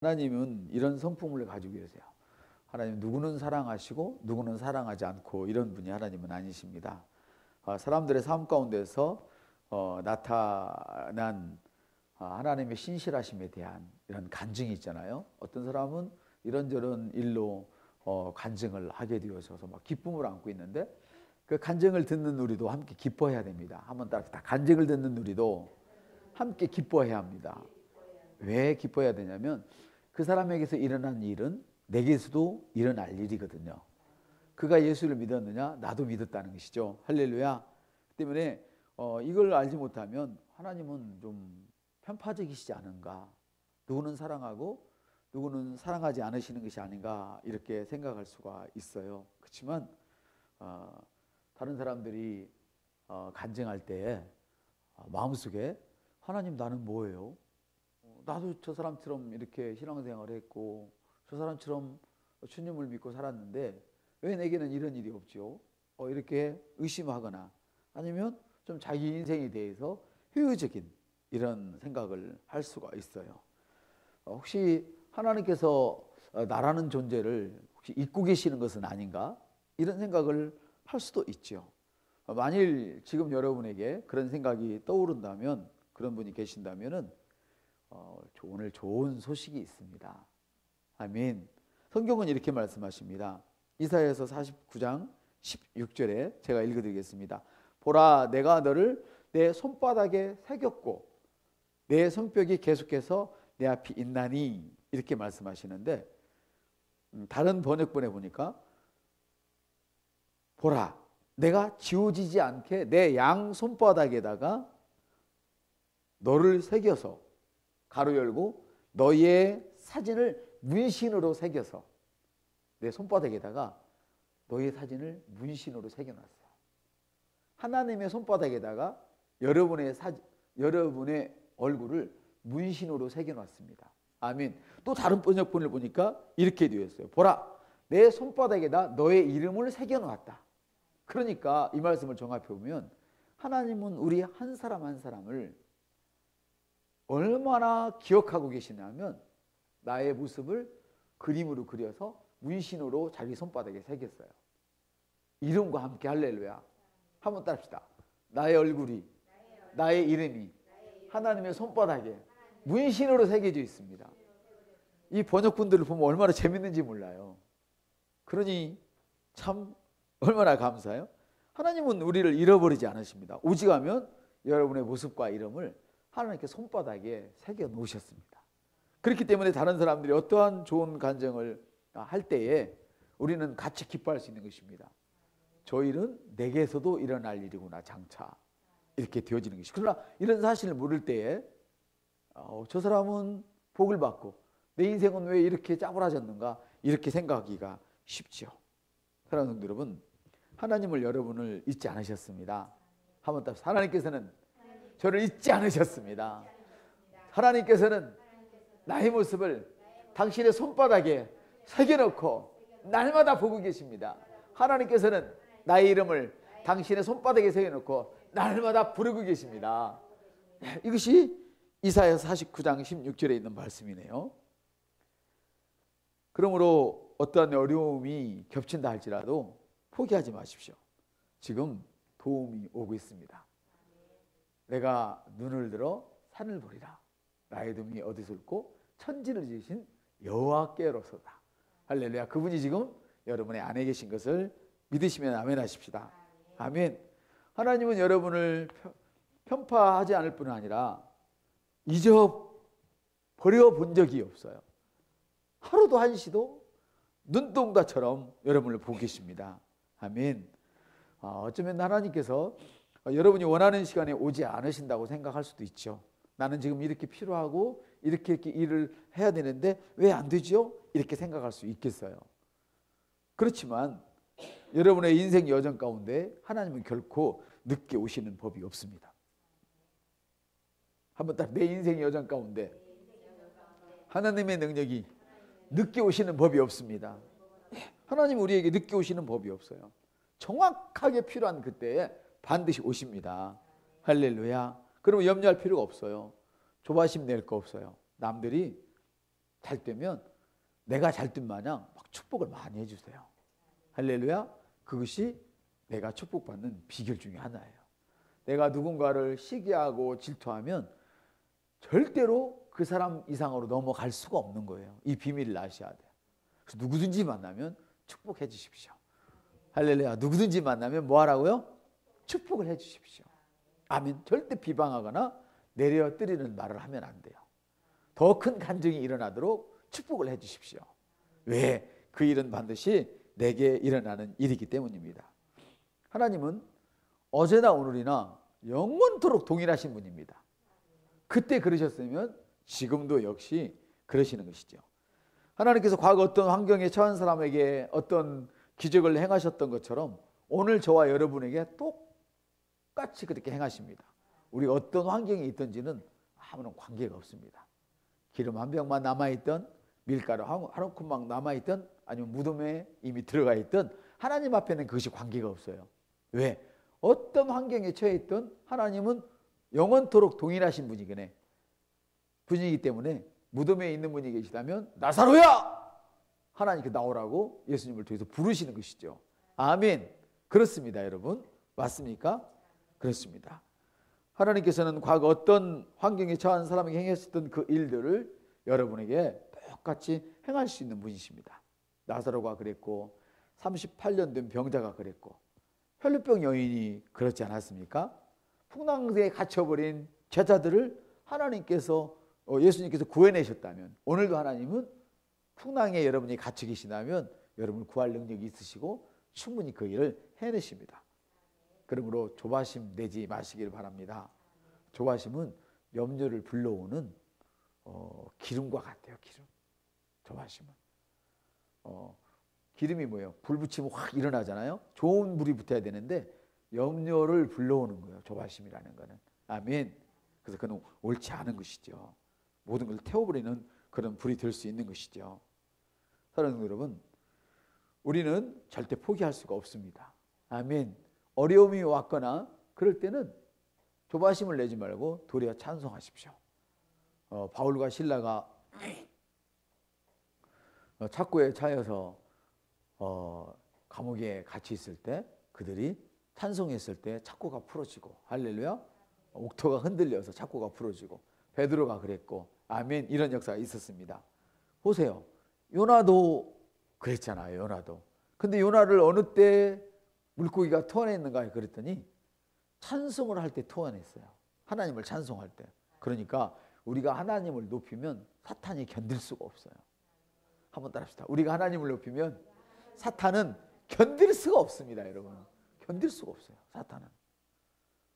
하나님은 이런 성품을 가지고 계세요. 하나님 누구는 사랑하시고 누구는 사랑하지 않고 이런 분이 하나님은 아니십니다. 사람들의 삶 가운데서 나타난 하나님의 신실하심에 대한 이런 간증이 있잖아요. 어떤 사람은 이런저런 일로 간증을 하게 되어서 막 기쁨을 안고 있는데 그 간증을 듣는 우리도 함께 기뻐해야 됩니다. 한번 따라합시다. 간증을 듣는 우리도 함께 기뻐해야 합니다. 왜 기뻐해야 되냐면 그 사람에게서 일어난 일은 내게서도 일어날 일이거든요. 그가 예수를 믿었느냐? 나도 믿었다는 것이죠. 할렐루야. 때문에 이걸 알지 못하면 하나님은 좀 편파적이시지 않은가, 누구는 사랑하고 누구는 사랑하지 않으시는 것이 아닌가 이렇게 생각할 수가 있어요. 그렇지만 다른 사람들이 간증할 때 마음속에 하나님 나는 뭐예요? 나도 저 사람처럼 이렇게 신앙생활을 했고 저 사람처럼 주님을 믿고 살았는데 왜 내게는 이런 일이 없죠? 이렇게 의심하거나 아니면 좀 자기 인생에 대해서 회의적인 이런 생각을 할 수가 있어요. 혹시 하나님께서 나라는 존재를 혹시 잊고 계시는 것은 아닌가? 이런 생각을 할 수도 있죠. 만일 지금 여러분에게 그런 생각이 떠오른다면, 그런 분이 계신다면은 오늘 좋은 소식이 있습니다. 아멘. 성경은 이렇게 말씀하십니다. 이사야서 49장 16절에 제가 읽어드리겠습니다. 보라, 내가 너를 내 손바닥에 새겼고 내 손뼉이 계속해서 내 앞에 있나니, 이렇게 말씀하시는데 다른 번역본에 보니까 보라, 내가 지워지지 않게 내 양 손바닥에다가 너를 새겨서 가로 열고 너의 사진을 문신으로 새겨서 내 손바닥에다가 너의 사진을 문신으로 새겨놨어요. 하나님의 손바닥에다가 여러분의 얼굴을 문신으로 새겨놨습니다. 아멘. 또 다른 번역본을 보니까 이렇게 되어 있어요. 보라, 내 손바닥에다 너의 이름을 새겨놓았다. 그러니까 이 말씀을 종합해 보면 하나님은 우리 한 사람 한 사람을 얼마나 기억하고 계시냐면 나의 모습을 그림으로 그려서 문신으로 자기 손바닥에 새겼어요. 이름과 함께 할렐루야. 한번 따릅시다. 나의 얼굴이, 나의 이름이 하나님의 손바닥에 문신으로 새겨져 있습니다. 이 번역본들을 보면 얼마나 재밌는지 몰라요. 그러니 참 얼마나 감사해요. 하나님은 우리를 잃어버리지 않으십니다. 오직하면 여러분의 모습과 이름을 하나님께 손바닥에 새겨 놓으셨습니다. 그렇기 때문에 다른 사람들이 어떠한 좋은 간증을 할 때에 우리는 같이 기뻐할 수 있는 것입니다. 저 일은 내게서도 일어날 일이구나, 장차. 이렇게 되어지는 것이. 그러나 이런 사실을 모를 때에 저 사람은 복을 받고 내 인생은 왜 이렇게 짜불어졌는가, 이렇게 생각하기가 쉽죠. 사랑하는 성도 여러분, 하나님을 여러분을 잊지 않으셨습니다. 한번 더, 하나님께서는 저를 잊지 않으셨습니다. 하나님께서는 나의 모습을 당신의 손바닥에 새겨놓고 날마다 보고 계십니다. 하나님께서는 나의 이름을 당신의 손바닥에 새겨놓고 날마다 부르고 계십니다. 이것이 이사야 49장 16절에 있는 말씀이네요. 그러므로 어떠한 어려움이 겹친다 할지라도 포기하지 마십시오. 지금 도움이 오고 있습니다. 내가 눈을 들어 산을 보리라. 나의 도움이 어디서 있고 천지를 지으신 여호와께로서다. 할렐루야. 그분이 지금 여러분의 안에 계신 것을 믿으시면 아멘 하십시다. 아멘. 하나님은 여러분을 편파하지 않을 뿐 아니라 잊어버려 본 적이 없어요. 하루도 한시도 눈동자처럼 여러분을 보고 계십니다. 아멘. 어쩌면 하나님께서 여러분이 원하는 시간에 오지 않으신다고 생각할 수도 있죠. 나는 지금 이렇게 필요하고 이렇게 일을 해야 되는데 왜 안 되죠? 이렇게 생각할 수 있겠어요. 그렇지만 여러분의 인생 여정 가운데 하나님은 결코 늦게 오시는 법이 없습니다. 한번 딱, 내 인생 여정 가운데 하나님의 능력이 늦게 오시는 법이 없습니다. 하나님 우리에게 늦게 오시는 법이 없어요. 정확하게 필요한 그때에 반드시 오십니다. 할렐루야. 그러면 염려할 필요가 없어요. 조바심 낼 거 없어요. 남들이 잘 되면 내가 잘 된 마냥 막 축복을 많이 해주세요. 할렐루야. 그것이 내가 축복받는 비결 중에 하나예요. 내가 누군가를 시기하고 질투하면 절대로 그 사람 이상으로 넘어갈 수가 없는 거예요. 이 비밀을 아셔야 돼요. 그래서 누구든지 만나면 축복해 주십시오. 할렐루야. 누구든지 만나면 뭐 하라고요? 축복을 해 주십시오. 아멘. 절대 비방하거나 내려뜨리는 말을 하면 안 돼요. 더 큰 간증이 일어나도록 축복을 해 주십시오. 왜? 그 일은 반드시 내게 일어나는 일이기 때문입니다. 하나님은 어제나 오늘이나 영원토록 동일하신 분입니다. 그때 그러셨으면 지금도 역시 그러시는 것이죠. 하나님께서 과거 어떤 환경에 처한 사람에게 어떤 기적을 행하셨던 것처럼 오늘 저와 여러분에게 똑같이 그렇게 행하십니다. 우리가 어떤 환경에 있든지는 아무런 관계가 없습니다. 기름 한 병만 남아있던, 밀가루 한 움큼만 남아있던, 아니면 무덤에 이미 들어가 있던 하나님 앞에는 그것이 관계가 없어요. 왜? 어떤 환경에 처해 있던 하나님은 영원토록 동일하신 분이기 때문에 무덤에 있는 분이 계시다면 나사로야! 하나님께 나오라고 예수님을 통해서 부르시는 것이죠. 아멘. 그렇습니다, 여러분. 맞습니까? 그렇습니다. 하나님께서는 과거 어떤 환경에 처한 사람에게 행했었던 그 일들을 여러분에게 똑같이 행할 수 있는 분이십니다. 나사로가 그랬고 38년 된 병자가 그랬고 혈루병 여인이 그렇지 않았습니까? 풍랑에 갇혀버린 제자들을 하나님께서 예수님께서 구해내셨다면 오늘도 하나님은 풍랑에 여러분이 갇혀 계시다면 여러분을 구할 능력이 있으시고 충분히 그 일을 해내십니다. 그러므로 조바심 내지 마시기를 바랍니다. 조바심은 염려를 불러오는 기름과 같아요. 기름. 조바심은 기름이 뭐예요? 불 붙이면 확 일어나잖아요. 좋은 불이 붙어야 되는데 염려를 불러오는 거예요. 조바심이라는 거는. 아멘. 그래서 그건 옳지 않은 것이죠. 모든 걸 태워버리는 그런 불이 될 수 있는 것이죠. 사랑하는 여러분, 우리는 절대 포기할 수가 없습니다. 아멘. 어려움이 왔거나 그럴 때는 조바심을 내지 말고 도리어 찬송하십시오. 바울과 실라가 착고에 차여서 감옥에 갇혀 있을 때 그들이 찬송했을 때 착고가 풀어지고, 할렐루야. 옥토가 흔들려서 착고가 풀어지고, 베드로가 그랬고, 아멘. 이런 역사가 있었습니다. 보세요. 요나도 그랬잖아요. 요나도. 근데 요나를 어느 때 물고기가 토해냈는가 그랬더니 찬송을 할 때 토해냈어요. 하나님을 찬송할 때. 그러니까 우리가 하나님을 높이면 사탄이 견딜 수가 없어요. 한번 따라합시다. 우리가 하나님을 높이면 사탄은 견딜 수가 없습니다. 여러분. 견딜 수가 없어요. 사탄은.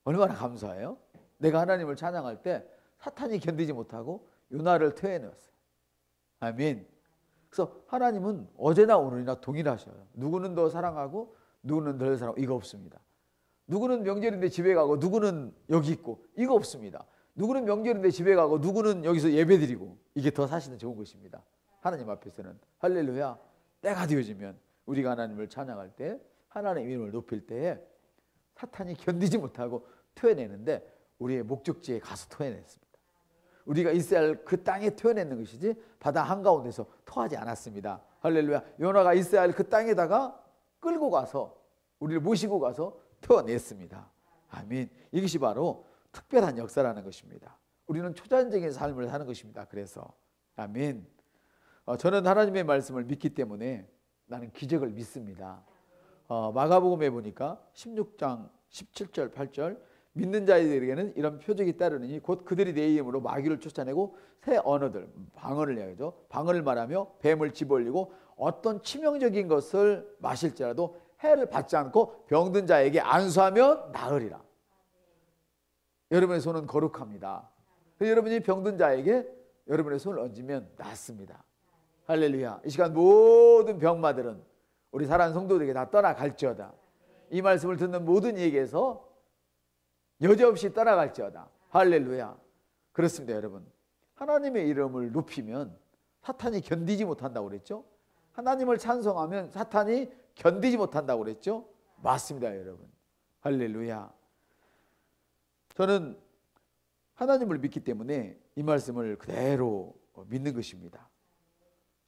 얼마나 감사해요? 내가 하나님을 찬양할 때 사탄이 견디지 못하고 요나를 토해내었어요. 아멘. 그래서 하나님은 어제나 오늘이나 동일하셔요. 누구는 더 사랑하고 누구는 덜 사랑하고 이거 없습니다. 누구는 명절인데 집에 가고 누구는 여기 있고 이거 없습니다. 누구는 명절인데 집에 가고 누구는 여기서 예배드리고 이게 더 사실은 좋은 것입니다. 하나님 앞에서는. 할렐루야. 때가 되어지면 우리가 하나님을 찬양할 때 하나님의 이름을 높일 때에 사탄이 견디지 못하고 토해내는데 우리의 목적지에 가서 토해냈습니다. 우리가 있어야 할 그 땅에 토해내는 것이지 바다 한가운데서 토하지 않았습니다. 할렐루야. 요나가 있어야 할 그 땅에다가 끌고 가서 우리를 모시고 가서 토해냈습니다. 아멘. 이것이 바로 특별한 역사라는 것입니다. 우리는 초자연적인 삶을 사는 것입니다. 그래서 아멘. 저는 하나님의 말씀을 믿기 때문에 나는 기적을 믿습니다. 마가복음에 보니까 16장 17절 8절 믿는 자들에게는 이런 표적이 따르느니 곧 그들이 내 이름으로 마귀를 쫓아내고 새 언어들 방언을 해야죠. 방언을 말하며 뱀을 집어올리고 어떤 치명적인 것을 마실지라도 해를 받지 않고 병든 자에게 안수하면 나으리라. 여러분의 손은 거룩합니다. 여러분이 병든 자에게 여러분의 손을 얹으면 낫습니다. 할렐루야. 이 시간 모든 병마들은 우리 사랑하는 성도들에게 다 떠나갈지어다. 이 말씀을 듣는 모든 이에게서 여지없이 떠나갈지어다. 할렐루야. 그렇습니다, 여러분. 하나님의 이름을 높이면 사탄이 견디지 못한다고 그랬죠? 하나님을 찬송하면 사탄이 견디지 못한다고 그랬죠? 맞습니다, 여러분. 할렐루야. 저는 하나님을 믿기 때문에 이 말씀을 그대로 믿는 것입니다.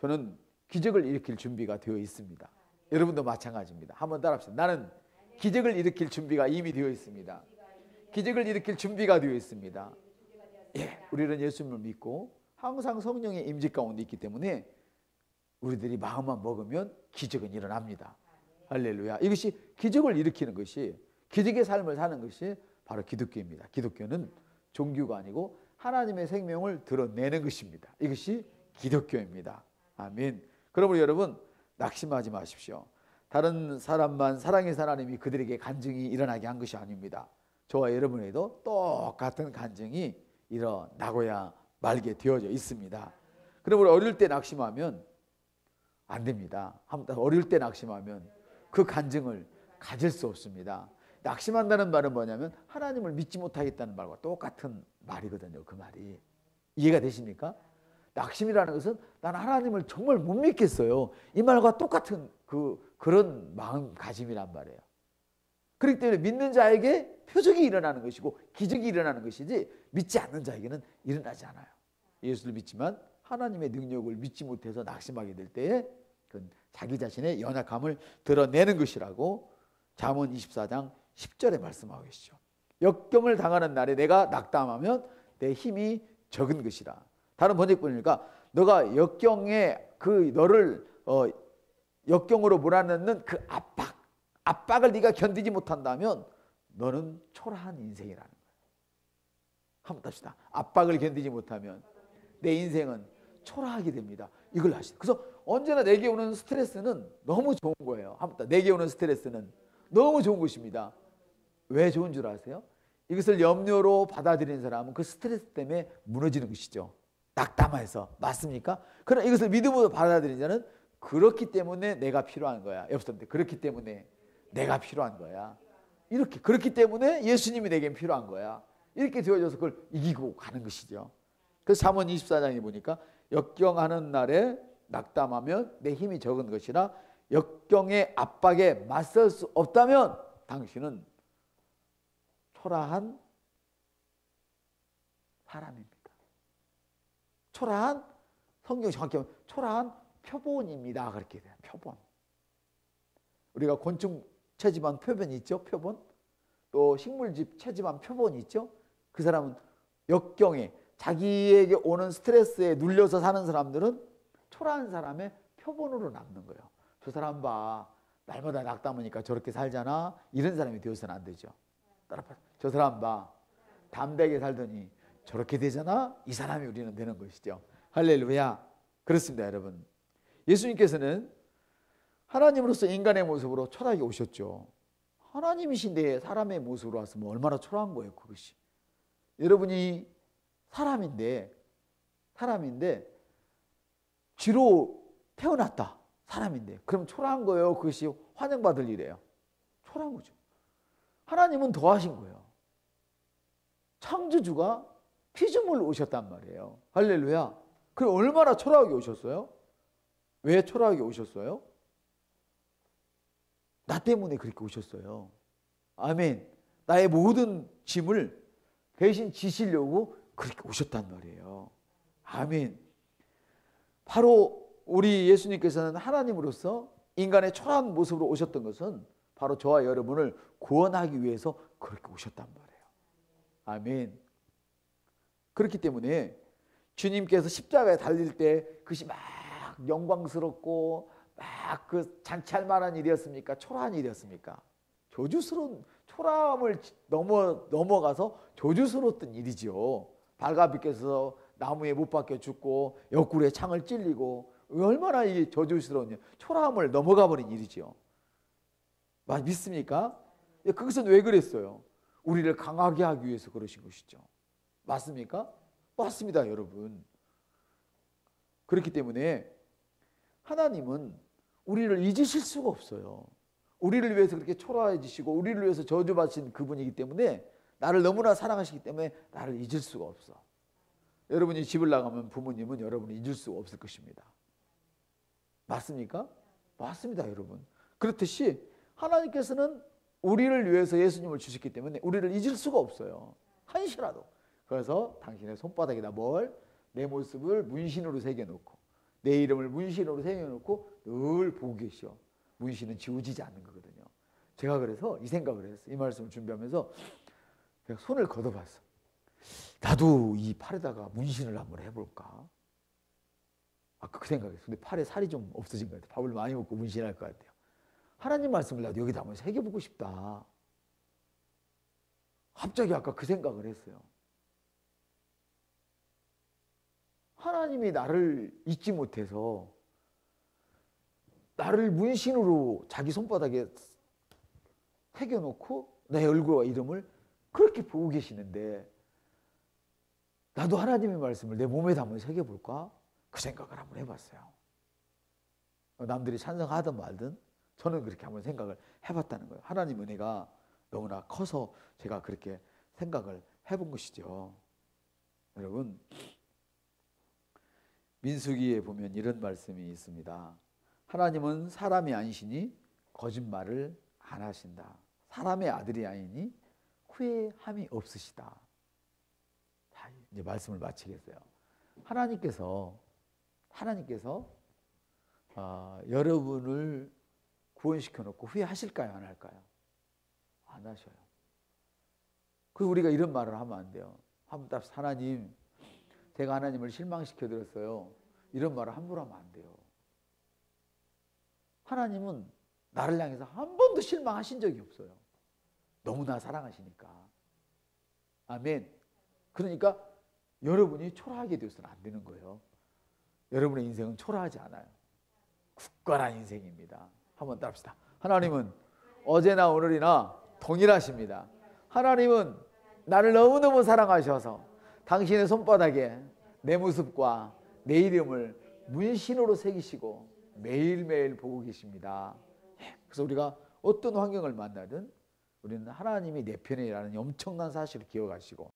저는 기적을 일으킬 준비가 되어 있습니다. 여러분도 마찬가지입니다. 한번 따라합시다. 나는 기적을 일으킬 준비가 이미 되어 있습니다. 기적을 일으킬 준비가 되어 있습니다. 예, 우리는 예수님을 믿고 항상 성령의 임재 가운데 있기 때문에 우리들이 마음만 먹으면 기적은 일어납니다. 할렐루야. 이것이 기적을 일으키는 것이, 기적의 삶을 사는 것이 바로 기독교입니다. 기독교는 종교가 아니고 하나님의 생명을 드러내는 것입니다. 이것이 기독교입니다. 아멘. 그러므로 여러분 낙심하지 마십시오. 다른 사람만 사랑해서 하나님이 그들에게 간증이 일어나게 한 것이 아닙니다. 저와 여러분에도 똑같은 간증이 일어나고야 말게 되어져 있습니다. 그러므로 어릴 때 낙심하면 안 됩니다. 어릴 때 낙심하면 그 간증을 가질 수 없습니다. 낙심한다는 말은 뭐냐면 하나님을 믿지 못하겠다는 말과 똑같은 말이거든요. 그 말이 이해가 되십니까? 낙심이라는 것은 나는 하나님을 정말 못 믿겠어요. 이 말과 똑같은 그런 마음가짐이란 말이에요. 그렇기 때문에 믿는 자에게 표적이 일어나는 것이고 기적이 일어나는 것이지 믿지 않는 자에게는 일어나지 않아요. 예수를 믿지만 하나님의 능력을 믿지 못해서 낙심하게 될 때에 그건 자기 자신의 연약함을 드러내는 것이라고 잠언 24장 10절에 말씀하고 계시죠. 역경을 당하는 날에 내가 낙담하면 내 힘이 적은 것이라. 다른 번역 보니까 너가 역경에 너를 역경으로 몰아넣는 그 압박을 네가 견디지 못한다면 너는 초라한 인생이라는 거예요. 한번 답시다. 압박을 견디지 못하면 내 인생은 초라하게 됩니다. 이걸 아시죠? 그래서 언제나 내게 오는 스트레스는 너무 좋은 거예요. 한번 내게 오는 스트레스는 너무 좋은 것입니다. 왜 좋은 줄 아세요? 이것을 염려로 받아들이는 사람은 그 스트레스 때문에 무너지는 것이죠. 낙담해서. 맞습니까? 그러나 이것을 믿음으로 받아들이는 자는 그렇기 때문에 내가 필요한 거야. 옆사람한테 그렇기 때문에 내가 필요한 거야. 이렇게 그렇기 때문에 예수님이 내겐 필요한 거야. 이렇게 되어져서 그걸 이기고 가는 것이죠. 그래서 잠언 24장에 보니까 역경하는 날에 낙담하면 내 힘이 적은 것이라 역경의 압박에 맞설 수 없다면 당신은 초라한 사람입니다. 초라한, 성경 정확히 하면 초라한 표본입니다. 그렇게 돼요. 표본. 우리가 곤충 채집한 표본이 있죠. 표본. 또 식물집 채집한 표본이 있죠. 그 사람은 역경에 자기에게 오는 스트레스에 눌려서 사는 사람들은 초라한 사람의 표본으로 남는 거예요. 저 사람 봐. 날마다 낙담하니까 저렇게 살잖아. 이런 사람이 되어서는 안 되죠. 저 사람 봐. 담대하게 살더니 저렇게 되잖아. 이 사람이 우리는 되는 것이죠. 할렐루야. 그렇습니다, 여러분. 예수님께서는 하나님으로서 인간의 모습으로 초라하게 오셨죠. 하나님이신데 사람의 모습으로 왔으면 얼마나 초라한 거예요, 그것이. 여러분이 사람인데 쥐로 태어났다. 사람인데. 그럼 초라한 거예요. 그것이 환영받을 일이에요. 초라한 거죠. 하나님은 더하신 거예요. 창조주가 피조물로 오셨단 말이에요. 할렐루야. 그럼 얼마나 초라하게 오셨어요? 왜 초라하게 오셨어요? 나 때문에 그렇게 오셨어요. 아멘. 나의 모든 짐을 대신 지시려고 그렇게 오셨단 말이에요. 아멘. 바로 우리 예수님께서는 하나님으로서 인간의 초라한 모습으로 오셨던 것은 바로 저와 여러분을 구원하기 위해서 그렇게 오셨단 말이에요. 아멘. 그렇기 때문에 주님께서 십자가에 달릴 때 그것이 막 영광스럽고 막 그 잔치할 만한 일이었습니까? 초라한 일이었습니까? 저주스러운 초라함을 넘어가서 저주스러웠던 일이죠. 발가벗겨서 나무에 못 박혀 죽고 옆구리에 창을 찔리고 얼마나 이게 저주스러운 일, 초라함을 넘어가 버린 일이죠. 믿습니까? 그것은 왜 그랬어요? 우리를 강하게 하기 위해서 그러신 것이죠. 맞습니까? 맞습니다, 여러분. 그렇기 때문에 하나님은 우리를 잊으실 수가 없어요. 우리를 위해서 그렇게 초라해지시고 우리를 위해서 저주받으신 그분이기 때문에 나를 너무나 사랑하시기 때문에 나를 잊을 수가 없어. 여러분이 집을 나가면 부모님은 여러분을 잊을 수가 없을 것입니다. 맞습니까? 맞습니다, 여러분. 그렇듯이 하나님께서는 우리를 위해서 예수님을 주셨기 때문에 우리를 잊을 수가 없어요. 한시라도. 그래서 당신의 손바닥에다 내 모습을 문신으로 새겨놓고 내 이름을 문신으로 새겨놓고 늘 보고 계셔. 문신은 지워지지 않는 거거든요. 제가 그래서 이 생각을 했어요. 이 말씀을 준비하면서 제가 손을 걷어봤어. 나도 이 팔에다가 문신을 한번 해볼까? 아까 그 생각했어요. 근데 팔에 살이 좀 없어진 것 같아요. 밥을 많이 먹고 문신할 것 같아요. 하나님 말씀을 나도 여기다 한번 새겨보고 싶다. 갑자기 아까 그 생각을 했어요. 하나님이 나를 잊지 못해서 나를 문신으로 자기 손바닥에 새겨놓고 내 얼굴과 이름을 그렇게 보고 계시는데 나도 하나님의 말씀을 내 몸에다 한번 새겨볼까? 그 생각을 한번 해봤어요. 남들이 찬성하든 말든 저는 그렇게 한번 생각을 해봤다는 거예요. 하나님 은혜가 너무나 커서 제가 그렇게 생각을 해본 것이죠. 여러분, 민수기에 보면 이런 말씀이 있습니다. 하나님은 사람이 아니시니 거짓말을 안 하신다. 사람의 아들이 아니니 후회함이 없으시다. 자, 이제 말씀을 마치겠어요. 하나님께서 여러분을 구원시켜 놓고 후회하실까요? 안 할까요? 안 하셔요. 그리고 우리가 이런 말을 하면 안 돼요. 하나님, 제가 하나님을 실망시켜 드렸어요. 이런 말을 함부로 하면 안 돼요. 하나님은 나를 향해서 한 번도 실망하신 적이 없어요. 너무나 사랑하시니까. 아멘. 그러니까 여러분이 초라하게 되어서는 안 되는 거예요. 여러분의 인생은 초라하지 않아요. 굳건한 인생입니다. 한번 따라합시다. 하나님은 어제나 오늘이나 동일하십니다. 하나님은 나를 너무너무 사랑하셔서 당신의 손바닥에 내 모습과 내 이름을 문신으로 새기시고 매일매일 보고 계십니다. 그래서 우리가 어떤 환경을 만나든 우리는 하나님이 내 편이라는 엄청난 사실을 기억하시고